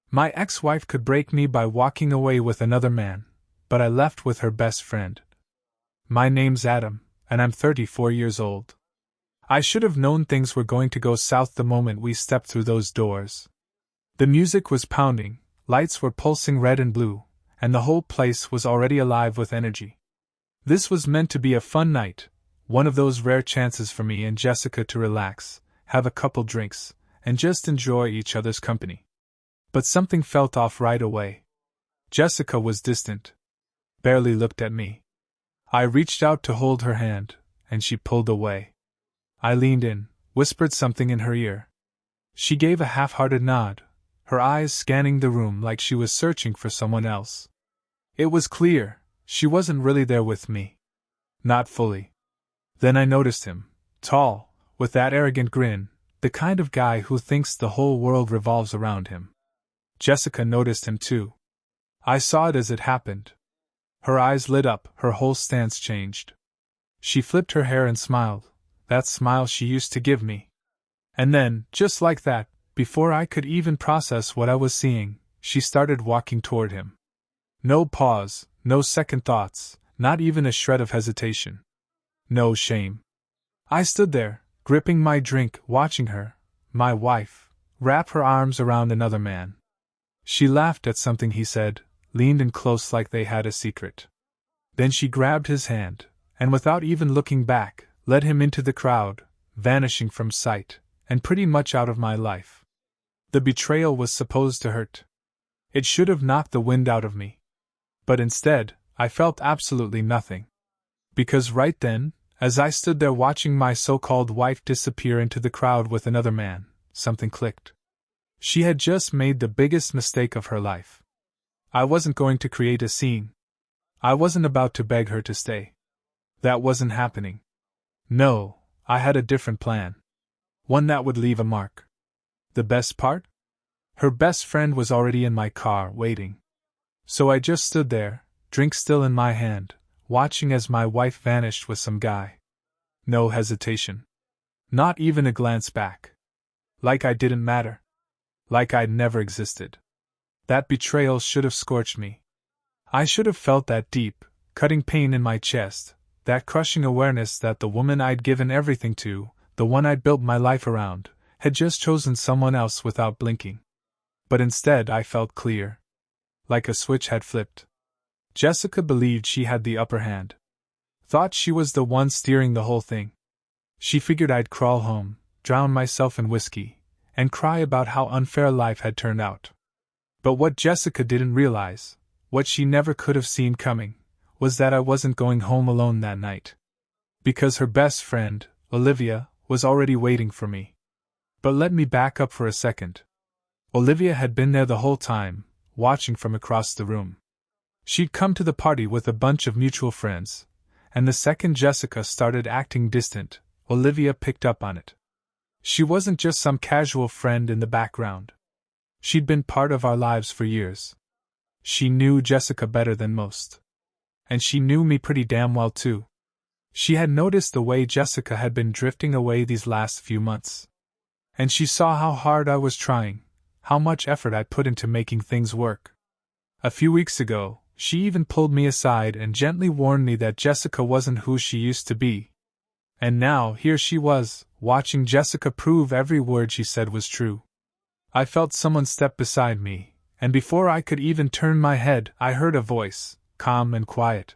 My ex-wife could break me by walking away with another man, but I left with her best friend. My name's Adam, and I'm 34 years old. I should have known things were going to go south the moment we stepped through those doors. The music was pounding, lights were pulsing red and blue, and the whole place was already alive with energy. This was meant to be a fun night, one of those rare chances for me and Jessica to relax, have a couple drinks, and just enjoy each other's company. But something felt off right away. Jessica was distant. Barely looked at me. I reached out to hold her hand, and she pulled away. I leaned in, whispered something in her ear. She gave a half-hearted nod, her eyes scanning the room like she was searching for someone else. It was clear, she wasn't really there with me. Not fully. Then I noticed him, tall, with that arrogant grin, the kind of guy who thinks the whole world revolves around him. Jessica noticed him too. I saw it as it happened. Her eyes lit up, her whole stance changed. She flipped her hair and smiled, that smile she used to give me. And then, just like that, before I could even process what I was seeing, she started walking toward him. No pause, no second thoughts, not even a shred of hesitation. No shame. I stood there, gripping my drink, watching her, my wife, wrap her arms around another man. She laughed at something he said, leaned in close like they had a secret. Then she grabbed his hand, and without even looking back, led him into the crowd, vanishing from sight, and pretty much out of my life. The betrayal was supposed to hurt. It should have knocked the wind out of me. But instead, I felt absolutely nothing. Because right then, as I stood there watching my so-called wife disappear into the crowd with another man, something clicked. She had just made the biggest mistake of her life. I wasn't going to create a scene. I wasn't about to beg her to stay. That wasn't happening. No, I had a different plan. One that would leave a mark. The best part? Her best friend was already in my car, waiting. So I just stood there, drink still in my hand, watching as my wife vanished with some guy. No hesitation. Not even a glance back. Like I didn't matter. Like I'd never existed. That betrayal should have scorched me. I should have felt that deep, cutting pain in my chest, that crushing awareness that the woman I'd given everything to, the one I'd built my life around, had just chosen someone else without blinking. But instead I felt clear. Like a switch had flipped. Jessica believed she had the upper hand. Thought she was the one steering the whole thing. She figured I'd crawl home, drown myself in whiskey, and cry about how unfair life had turned out. But what Jessica didn't realize, what she never could have seen coming, was that I wasn't going home alone that night. Because her best friend, Olivia, was already waiting for me. But let me back up for a second. Olivia had been there the whole time, watching from across the room. She'd come to the party with a bunch of mutual friends, and the second Jessica started acting distant, Olivia picked up on it. She wasn't just some casual friend in the background. She'd been part of our lives for years. She knew Jessica better than most. And she knew me pretty damn well too. She had noticed the way Jessica had been drifting away these last few months. And she saw how hard I was trying, how much effort I put into making things work. A few weeks ago, she even pulled me aside and gently warned me that Jessica wasn't who she used to be. And now, here she was, watching Jessica prove every word she said was true. I felt someone step beside me, and before I could even turn my head, I heard a voice, calm and quiet.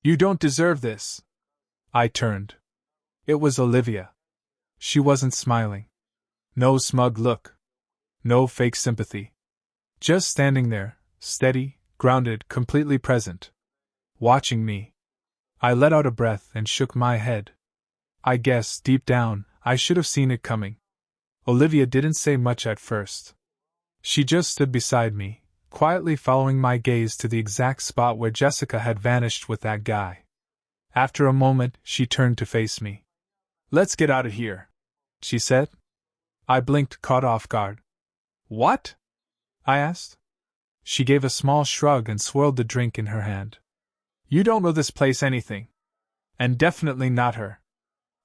"You don't deserve this." I turned. It was Olivia. She wasn't smiling. No smug look. No fake sympathy. Just standing there, steady, grounded, completely present. Watching me. I let out a breath and shook my head. I guess, deep down, I should have seen it coming. Olivia didn't say much at first. She just stood beside me, quietly following my gaze to the exact spot where Jessica had vanished with that guy. After a moment, she turned to face me. "Let's get out of here," she said. I blinked, caught off guard. "What?" I asked. She gave a small shrug and swirled the drink in her hand. "You don't know this place anything. And definitely not her.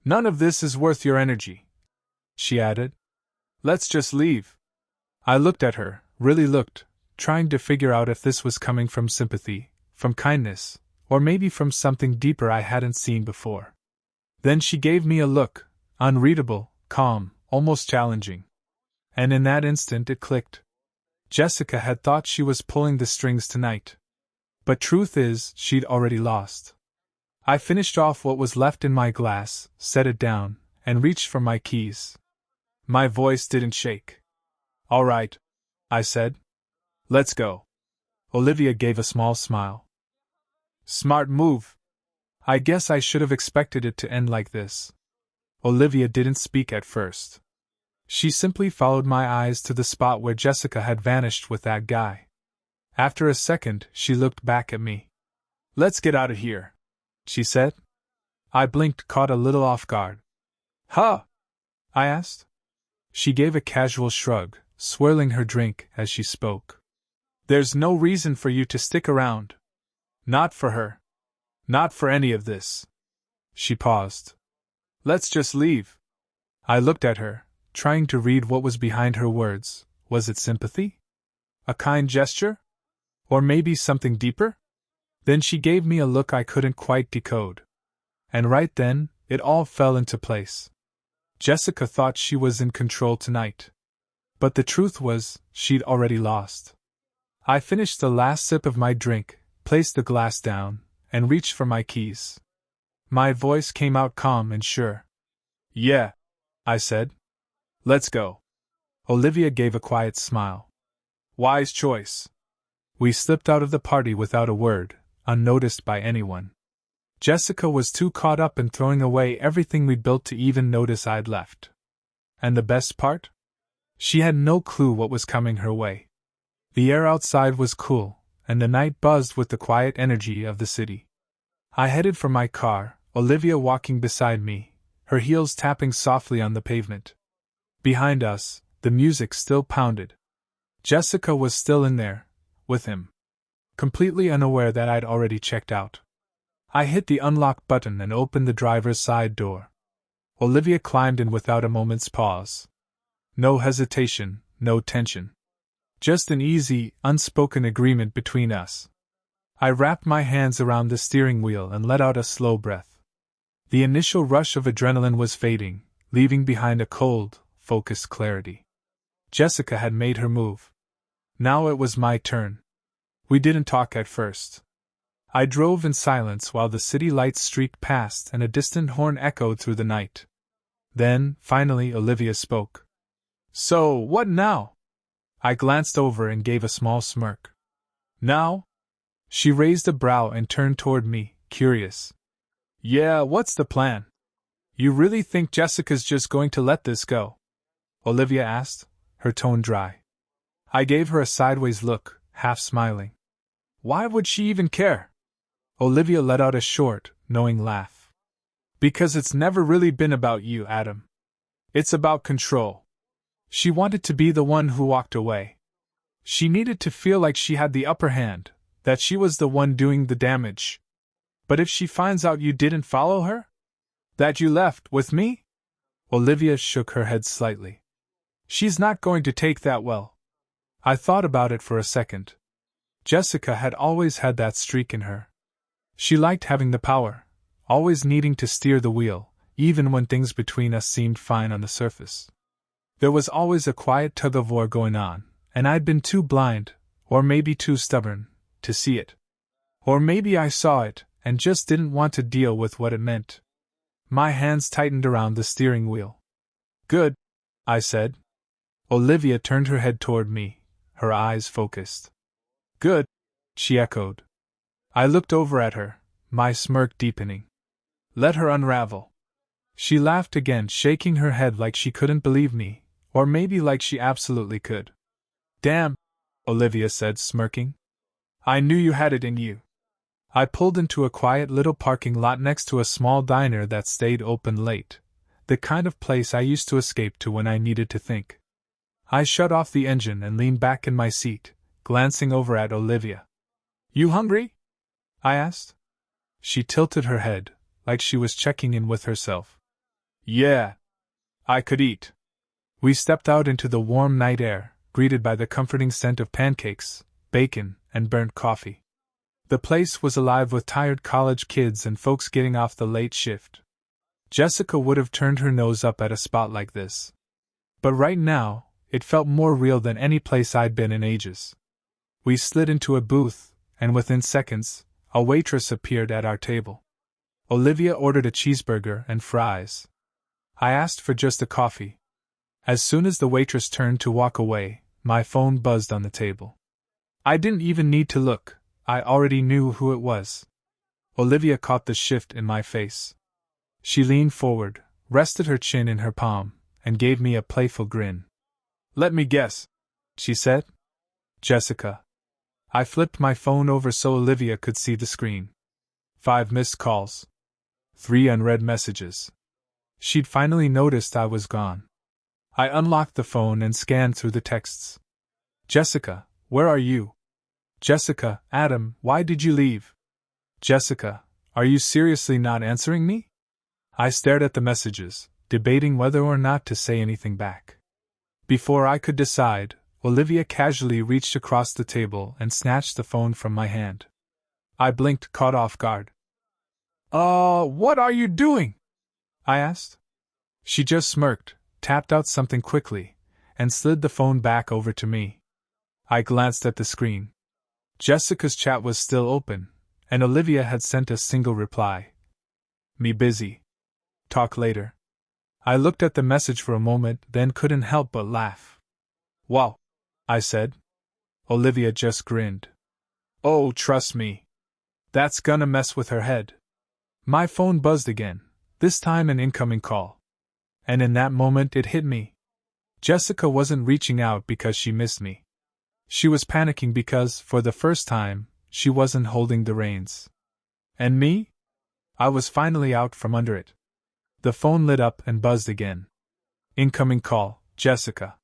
None of this is worth your energy," she added. "Let's just leave." I looked at her, really looked, trying to figure out if this was coming from sympathy, from kindness, or maybe from something deeper I hadn't seen before. Then she gave me a look, unreadable, calm, almost challenging. And in that instant it clicked. Jessica had thought she was pulling the strings tonight. But truth is, she'd already lost. I finished off what was left in my glass, set it down, and reached for my keys. My voice didn't shake. "All right," I said. "Let's go." Olivia gave a small smile. "Smart move. I guess I should have expected it to end like this." Olivia didn't speak at first. She simply followed my eyes to the spot where Jessica had vanished with that guy. After a second, she looked back at me. "Let's get out of here," she said. I blinked, caught a little off guard. "Huh?" I asked. She gave a casual shrug, swirling her drink as she spoke. "There's no reason for you to stick around. Not for her. Not for any of this." She paused. "Let's just leave." I looked at her, trying to read what was behind her words. Was it sympathy? A kind gesture? Or maybe something deeper? Then she gave me a look I couldn't quite decode. And right then, it all fell into place. Jessica thought she was in control tonight. But the truth was, she'd already lost. I finished the last sip of my drink, placed the glass down, and reached for my keys. My voice came out calm and sure. "Yeah," I said. "Let's go." Olivia gave a quiet smile. "Wise choice." We slipped out of the party without a word, unnoticed by anyone. Jessica was too caught up in throwing away everything we'd built to even notice I'd left. And the best part? She had no clue what was coming her way. The air outside was cool, and the night buzzed with the quiet energy of the city. I headed for my car, Olivia walking beside me, her heels tapping softly on the pavement. Behind us, the music still pounded. Jessica was still in there, with him. Completely unaware that I'd already checked out. I hit the unlock button and opened the driver's side door. Olivia climbed in without a moment's pause. No hesitation, no tension. Just an easy, unspoken agreement between us. I wrapped my hands around the steering wheel and let out a slow breath. The initial rush of adrenaline was fading, leaving behind a cold, focused clarity. Jessica had made her move. Now it was my turn. We didn't talk at first. I drove in silence while the city lights streaked past and a distant horn echoed through the night. Then, finally, Olivia spoke. "So, what now?" I glanced over and gave a small smirk. "Now?" She raised a brow and turned toward me, curious. "Yeah, what's the plan? You really think Jessica's just going to let this go?" Olivia asked, her tone dry. I gave her a sideways look, half smiling. "Why would she even care?" Olivia let out a short, knowing laugh. "Because it's never really been about you, Adam. It's about control." She wanted to be the one who walked away. She needed to feel like she had the upper hand, that she was the one doing the damage. "But if she finds out you didn't follow her? That you left with me?" Olivia shook her head slightly. "She's not going to take that well." I thought about it for a second. Jessica had always had that streak in her. She liked having the power, always needing to steer the wheel, even when things between us seemed fine on the surface. There was always a quiet tug-of-war going on, and I'd been too blind, or maybe too stubborn, to see it. Or maybe I saw it, and just didn't want to deal with what it meant. My hands tightened around the steering wheel. "Good," I said. Olivia turned her head toward me, her eyes focused. "Good," she echoed. I looked over at her, my smirk deepening. "Let her unravel." She laughed again, shaking her head like she couldn't believe me, or maybe like she absolutely could. "Damn," Olivia said, smirking. "I knew you had it in you." I pulled into a quiet little parking lot next to a small diner that stayed open late, the kind of place I used to escape to when I needed to think. I shut off the engine and leaned back in my seat, glancing over at Olivia. "You hungry?" I asked. She tilted her head, like she was checking in with herself. "Yeah. I could eat." We stepped out into the warm night air, greeted by the comforting scent of pancakes, bacon, and burnt coffee. The place was alive with tired college kids and folks getting off the late shift. Jessica would have turned her nose up at a spot like this. But right now, it felt more real than any place I'd been in ages. We slid into a booth, and within seconds, a waitress appeared at our table. Olivia ordered a cheeseburger and fries. I asked for just a coffee. As soon as the waitress turned to walk away, my phone buzzed on the table. I didn't even need to look, I already knew who it was. Olivia caught the shift in my face. She leaned forward, rested her chin in her palm, and gave me a playful grin. "Let me guess," she said. "Jessica." I flipped my phone over so Olivia could see the screen. 5 missed calls. 3 unread messages. She'd finally noticed I was gone. I unlocked the phone and scanned through the texts. "Jessica, where are you?" "Jessica, Adam, why did you leave?" "Jessica, are you seriously not answering me?" I stared at the messages, debating whether or not to say anything back. Before I could decide, Olivia casually reached across the table and snatched the phone from my hand. I blinked, caught off guard. What are you doing?" I asked. She just smirked, tapped out something quickly, and slid the phone back over to me. I glanced at the screen. Jessica's chat was still open, and Olivia had sent a single reply. "Me busy. Talk later." I looked at the message for a moment, then couldn't help but laugh. "Wow," I said. Olivia just grinned. "Oh, trust me. That's gonna mess with her head." My phone buzzed again, this time an incoming call. And in that moment it hit me. Jessica wasn't reaching out because she missed me. She was panicking because, for the first time, she wasn't holding the reins. And me? I was finally out from under it. The phone lit up and buzzed again. "Incoming call, Jessica."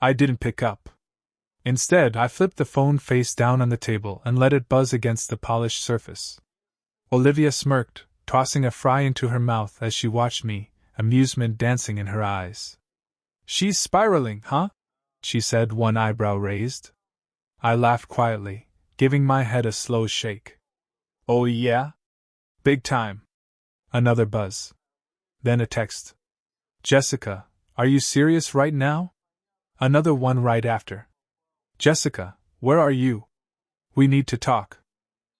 I didn't pick up. Instead, I flipped the phone face down on the table and let it buzz against the polished surface. Olivia smirked, tossing a fry into her mouth as she watched me, amusement dancing in her eyes. "She's spiraling, huh?" she said, one eyebrow raised. I laughed quietly, giving my head a slow shake. "Oh yeah? Big time." Another buzz. Then a text. "Jessica, are you serious right now?" Another one right after. "Jessica, where are you? We need to talk."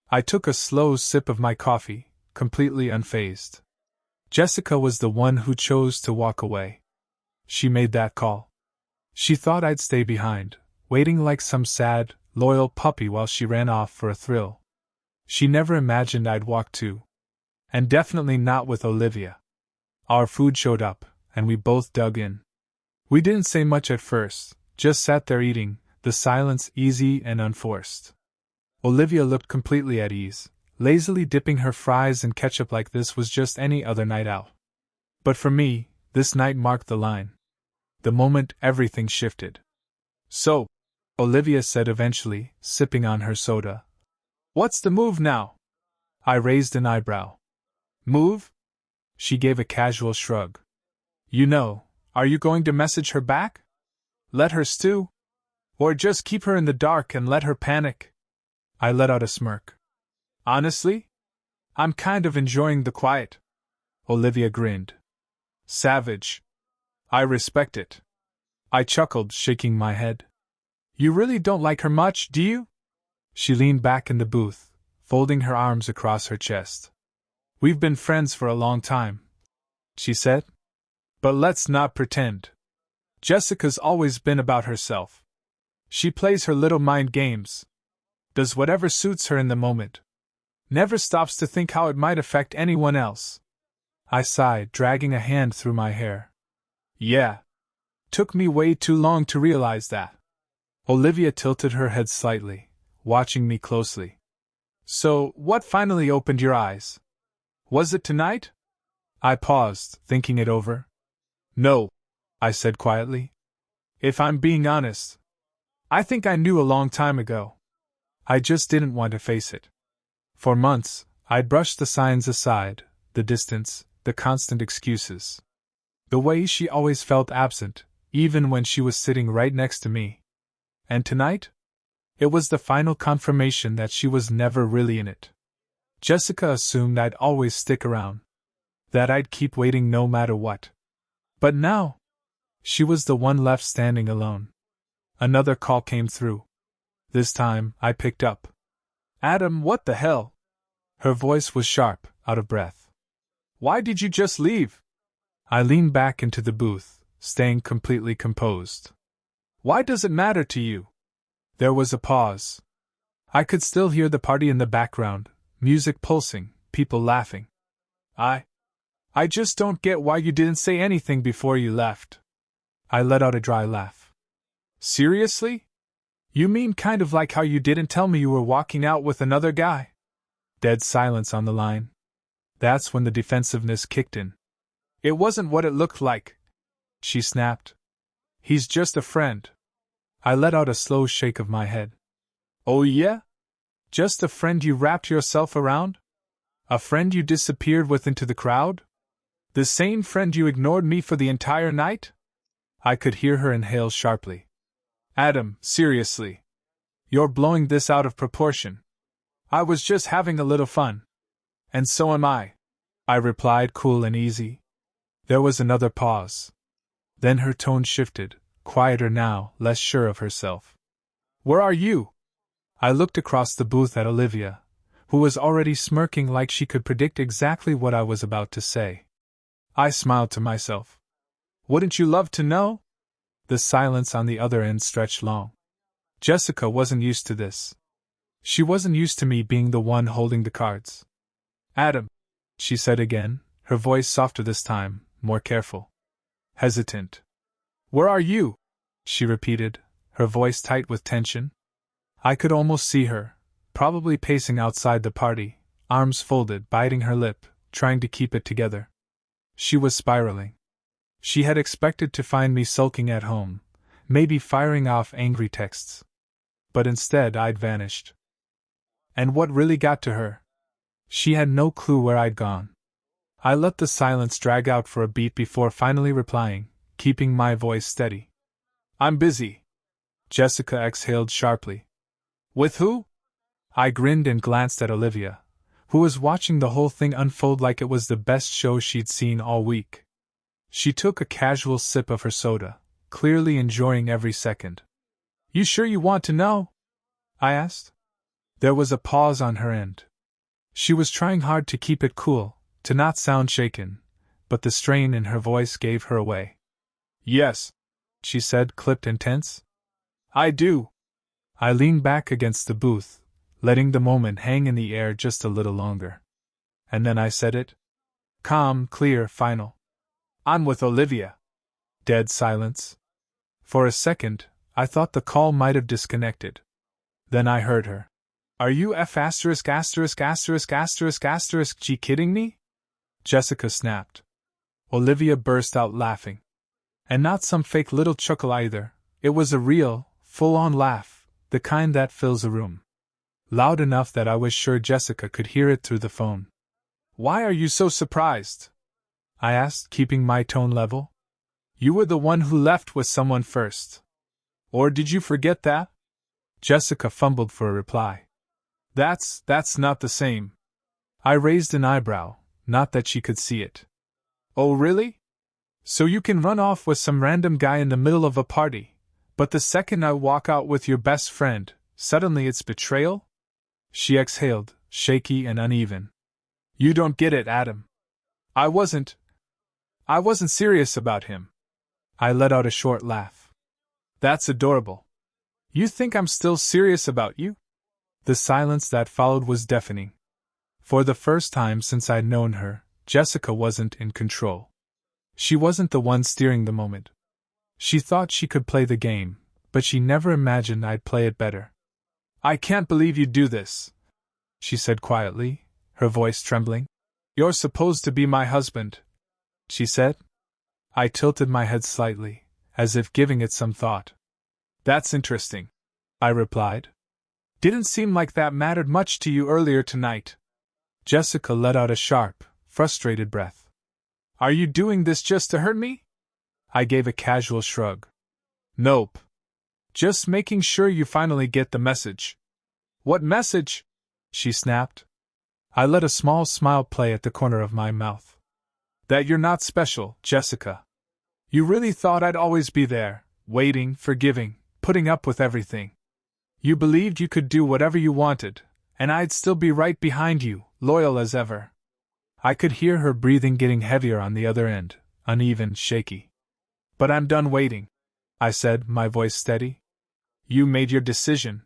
I took a slow sip of my coffee, completely unfazed. Jessica was the one who chose to walk away. She made that call. She thought I'd stay behind, waiting like some sad, loyal puppy while she ran off for a thrill. She never imagined I'd walk too. And definitely not with Olivia. Our food showed up, and we both dug in. We didn't say much at first, just sat there eating, the silence easy and unforced. Olivia looked completely at ease, lazily dipping her fries in ketchup like this was just any other night out. But for me, this night marked the line. The moment everything shifted. "So," Olivia said eventually, sipping on her soda, "what's the move now?" I raised an eyebrow. "Move?" She gave a casual shrug. "Are you going to message her back? Let her stew? Or just keep her in the dark and let her panic?" I let out a smirk. "Honestly? I'm kind of enjoying the quiet." Olivia grinned. "Savage. I respect it." I chuckled, shaking my head. "You really don't like her much, do you?" She leaned back in the booth, folding her arms across her chest. "We've been friends for a long time," she said. "But let's not pretend. Jessica's always been about herself. She plays her little mind games. Does whatever suits her in the moment. Never stops to think how it might affect anyone else." I sighed, dragging a hand through my hair. "Yeah. Took me way too long to realize that." Olivia tilted her head slightly, watching me closely. "So, what finally opened your eyes? Was it tonight?" I paused, thinking it over. "No," I said quietly. "If I'm being honest, I think I knew a long time ago. I just didn't want to face it. For months, I'd brushed the signs aside, the distance, the constant excuses. The way she always felt absent, even when she was sitting right next to me. And tonight? It was the final confirmation that she was never really in it. Jessica assumed I'd always stick around, that I'd keep waiting no matter what. But now, she was the one left standing alone. Another call came through. This time, I picked up. Adam, what the hell? Her voice was sharp, out of breath. Why did you just leave? I leaned back into the booth, staying completely composed. Why does it matter to you? There was a pause. I could still hear the party in the background, music pulsing, people laughing. I just don't get why you didn't say anything before you left. I let out a dry laugh. Seriously? You mean kind of like how you didn't tell me you were walking out with another guy? Dead silence on the line. That's when the defensiveness kicked in. It wasn't what it looked like, she snapped. He's just a friend. I let out a slow shake of my head. Oh yeah? Just a friend you wrapped yourself around? A friend you disappeared with into the crowd? The same friend you ignored me for the entire night? I could hear her inhale sharply. Adam, seriously. You're blowing this out of proportion. I was just having a little fun. And so am I replied, cool and easy. There was another pause. Then her tone shifted, quieter now, less sure of herself. Where are you? I looked across the booth at Olivia, who was already smirking like she could predict exactly what I was about to say. I smiled to myself. Wouldn't you love to know? The silence on the other end stretched long. Jessica wasn't used to this. She wasn't used to me being the one holding the cards. Adam, she said again, her voice softer this time, more careful. Hesitant. Where are you? She repeated, her voice tight with tension. I could almost see her, probably pacing outside the party, arms folded, biting her lip, trying to keep it together. She was spiraling. She had expected to find me sulking at home, maybe firing off angry texts. But instead I'd vanished. And what really got to her? She had no clue where I'd gone. I let the silence drag out for a beat before finally replying, keeping my voice steady. I'm busy. Jessica exhaled sharply. With who? I grinned and glanced at Olivia, who was watching the whole thing unfold like it was the best show she'd seen all week. She took a casual sip of her soda, clearly enjoying every second. You sure you want to know? I asked. There was a pause on her end. She was trying hard to keep it cool, to not sound shaken, but the strain in her voice gave her away. Yes, she said, clipped and tense. I do. I leaned back against the booth, letting the moment hang in the air just a little longer. And then I said it. Calm, clear, final. I'm with Olivia. Dead silence. For a second, I thought the call might have disconnected. Then I heard her. Are you G kidding me? Jessica snapped. Olivia burst out laughing. And not some fake little chuckle either, it was a real, full-on laugh, the kind that fills a room. Loud enough that I was sure Jessica could hear it through the phone. Why are you so surprised? I asked, keeping my tone level. You were the one who left with someone first. Or did you forget that? Jessica fumbled for a reply. That's not the same. I raised an eyebrow, not that she could see it. Oh really? So you can run off with some random guy in the middle of a party, but the second I walk out with your best friend, suddenly it's betrayal? She exhaled, shaky and uneven. You don't get it, Adam. I wasn't serious about him. I let out a short laugh. That's adorable. You think I'm still serious about you? The silence that followed was deafening. For the first time since I'd known her, Jessica wasn't in control. She wasn't the one steering the moment. She thought she could play the game, but she never imagined I'd play it better. I can't believe you'd do this, she said quietly, her voice trembling. You're supposed to be my husband, she said. I tilted my head slightly, as if giving it some thought. That's interesting, I replied. Didn't seem like that mattered much to you earlier tonight. Jessica let out a sharp, frustrated breath. Are you doing this just to hurt me? I gave a casual shrug. Nope. Just making sure you finally get the message. What message? She snapped. I let a small smile play at the corner of my mouth. That you're not special, Jessica. You really thought I'd always be there, waiting, forgiving, putting up with everything. You believed you could do whatever you wanted, and I'd still be right behind you, loyal as ever. I could hear her breathing getting heavier on the other end, uneven, shaky. But I'm done waiting, I said, my voice steady. You made your decision.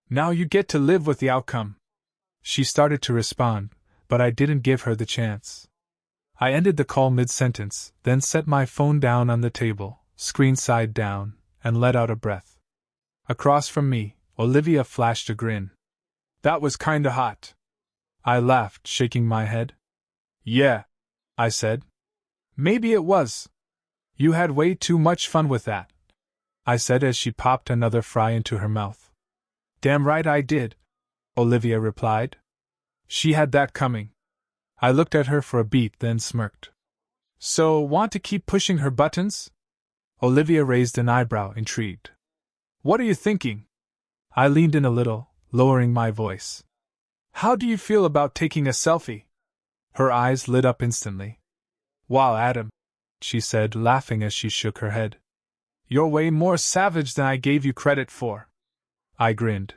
Now you get to live with the outcome. She started to respond, but I didn't give her the chance. I ended the call mid-sentence, then set my phone down on the table, screen side down, and let out a breath. Across from me, Olivia flashed a grin. That was kinda hot. I laughed, shaking my head. Yeah, I said. Maybe it was. You had way too much fun with that, I said as she popped another fry into her mouth. Damn right I did, Olivia replied. She had that coming. I looked at her for a beat, then smirked. So, want to keep pushing her buttons? Olivia raised an eyebrow, intrigued. What are you thinking? I leaned in a little, lowering my voice. How do you feel about taking a selfie? Her eyes lit up instantly. Wow, Adam, she said, laughing as she shook her head. You're way more savage than I gave you credit for. I grinned.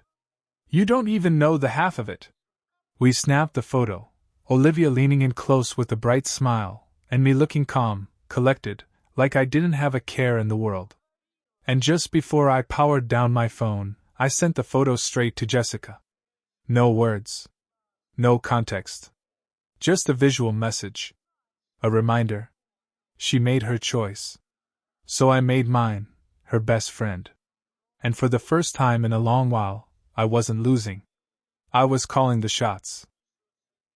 You don't even know the half of it. We snapped the photo, Olivia leaning in close with a bright smile, and me looking calm, collected, like I didn't have a care in the world. And just before I powered down my phone, I sent the photo straight to Jessica. No words. No context. Just a visual message. A reminder. She made her choice. So I made mine, her best friend. And for the first time in a long while, I wasn't losing. I was calling the shots.